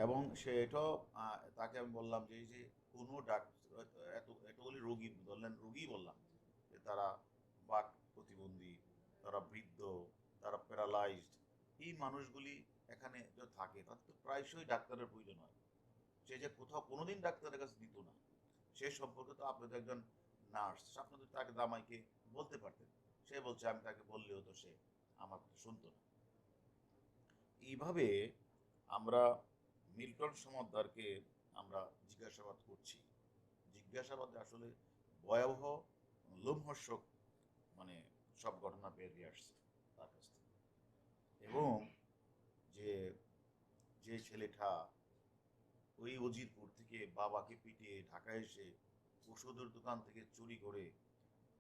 এবং সে এটাও তাকে আমি বললাম যে এই যে কোনো ডাক্তার এতগুলি রোগী ধরলেন, রোগী বললাম যে তারা বাক প্রতিবন্ধী, তারা বৃদ্ধ, তারা প্যারালাইজড, এই মানুষগুলি এখানে যে থাকে তাদের তো প্রায়শই ডাক্তারের প্রয়োজন হয়। সে যে কোথাও কোনোদিন ডাক্তারের কাছে দিত না, সে সম্পর্কে তো আপনি তো একজন নার্স, আপনি তো তাকে দামাইকে বলতে পারতেন। সে বলছে আমি তাকে বললেও তো সে আমার কথা শুনতো না। এইভাবে আমরা মিল্টন সমাদদারকে আমরা জিজ্ঞাসাবাদ করছি। জিজ্ঞাসাবাদে আসলে ভয়াবহ লোমহর্ষক মানে সব ঘটনা বেরিয়ে আসছে তার কাছ থেকে। এবং যে যে ছেলেটা ওই উজিরপুর থেকে বাবাকে পিটিয়ে ঢাকায় এসে ওষুধের দোকান থেকে চুরি করে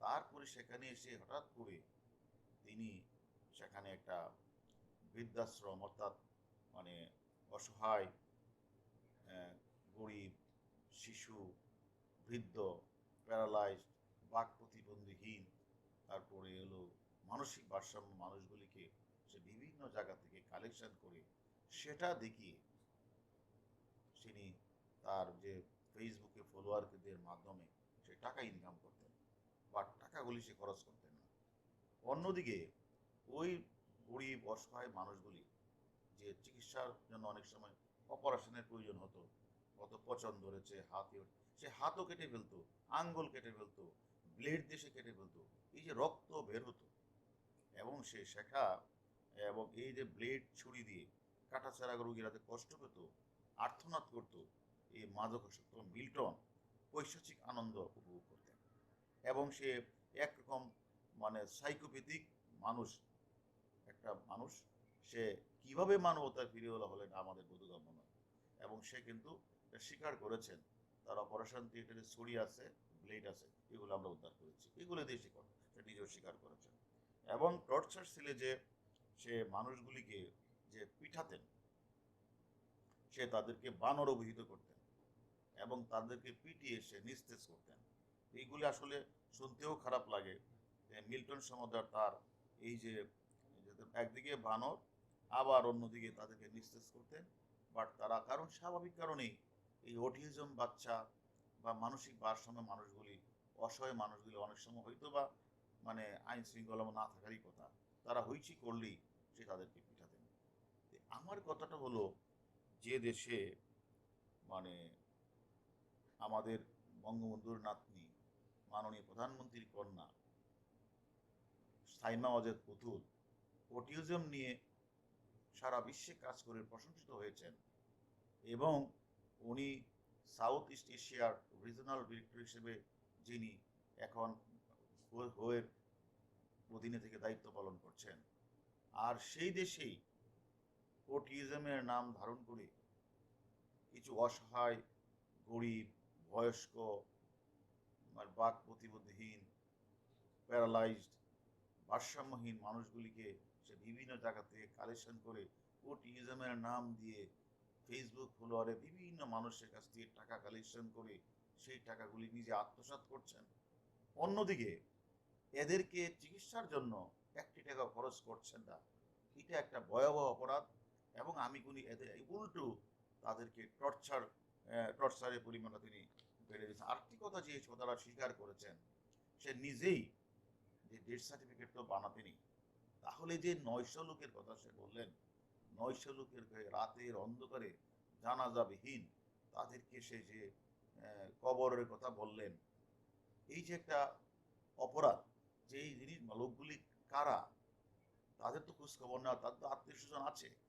তারপরে সেখানে এসে হঠাৎ করে তিনি সেখানে একটা বৃদ্ধাশ্রম, অর্থাৎ মানে অসহায়, গরিব, শিশু, বৃদ্ধ, প্যারালাইজড, বাক প্রতিবন্ধীহীন, তারপরে এলো মানসিক ভারসাম্য মানুষগুলিকে সে বিভিন্ন জায়গা থেকে কালেকশন করে সেটা দেখিয়ে তিনি তার যে ফেসবুকে ফলোয়ারদের মাধ্যমে সে টাকা ইনকাম করতেন, বা টাকাগুলি সে খরচ করতেন না। অন্যদিকে ওই গরিব অসহায় মানুষগুলি যে চিকিৎসার জন্য অনেক সময় অপারেশনের প্রয়োজন হতো, কত পচন ধরেছে হাতে, সে হাতও কেটে ফেলতো, আঙ্গুল কেটে ফেলতো, ব্লেড দিয়ে সে কেটে ফেলতো, এই যে রক্ত বের হতো, এবং সে শেখা, এবং এই যে ব্লেড ছুরি দিয়ে কাটাছেঁড়া রোগীরা যে কষ্ট পেত, আর্তনাদ করত, এই মাদকাসক্ত মিল্টন পৈশাচিক আনন্দ উপভোগ করতেন। এবং সে একরকম মানে সাইকোপ্যাথিক মানুষ, একটা মানুষ, সে কিভাবে মানবতায় ফিরে এলো হলেন আমাদের বোধগম্য নয়। এবং সে কিন্তু স্বীকার করেছেন তার অপারেশন থিয়েটারে ছুরি আছে, ব্লেড আছে, এগুলো আমরা উদ্ধার করেছি, এগুলো দিয়ে সে নিজেও স্বীকার করেছেন। এবং টর্চার সেলে যে সে মানুষগুলিকে যে পিঠাতেন, সে তাদেরকে বানর অভিহিত করতেন এবং তাদেরকে পিটিয়ে সে নিস্তেজ করতেন। এইগুলি আসলে শুনতেও খারাপ লাগে। মিল্টন সমাদর তার এই যে একদিকে বানর, আবার অন্যদিকে তাদেরকে নিস্তেজ করতেন। বাট তারা কারণ স্বাভাবিক কারণেই এই অটিজম বাচ্চা বা মানসিক ভারসাম্য মানুষগুলি, অসহায় মানুষগুলি অনেক সময় হয়তো বা মানে আইন শৃঙ্খলা না থাকারই কথা, তারা হইচি করলেই সে তাদেরকে পিঠাতেন। আমার কথাটা হলো, যে দেশে মানে আমাদের বঙ্গবন্ধুর নাতনি মাননীয় প্রধানমন্ত্রীর কন্যা সাইমা ওয়াজেদ পুতুল অটিজম নিয়ে সারা বিশ্বে কাজ করে প্রশংসিত হয়েছেন, এবং উনি সাউথ ইস্ট এশিয়ার রিজনাল ডিরেক্টর হিসেবে যিনি এখন হোয়ের অধীনে থেকে দায়িত্ব পালন করছেন, আর সেই দেশেই অটিজমের নাম ধারণ করে কিছু অসহায়, গরিব, বয়স্ক, বাক প্রতিবন্ধীহীন, প্যারালাইজড, ভারসাম্যহীন মানুষগুলিকে সে বিভিন্ন জায়গা থেকে কালেকশন করে ওটিজমের নাম দিয়ে ফেসবুক ফলোয়ারে বিভিন্ন মানুষের কাছ থেকে টাকা কালেকশন করে সেই টাকাগুলি নিজে আত্মসাৎ করছেন। অন্যদিকে এদেরকে চিকিৎসার জন্য একটি টাকা খরচ করছেন না, এটা একটা ভয়াবহ অপরাধ। এবং আমি কোনি এদের উল্টো তাদেরকে টর্চারের পরিমাণটা তিনি বেড়ে দিয়েছেন। আরেকটি কথা যে তারা স্বীকার করেছেন, সে নিজেই যে ডেথ সার্টিফিকেট তো বানাতেনি, তাহলে যে 900 লোকের কথা সে বললেন, 900 লোকের রাতের অন্ধকারে জানাজাবিহীন তাদেরকে সে যে কবরের কথা বললেন, এই যে একটা অপরাধ, যে এই জিনিস লোকগুলি কারা, তাদের তো খোঁজ খবর নেওয়া, তাদের তো আত্মীয় স্বজন আছে,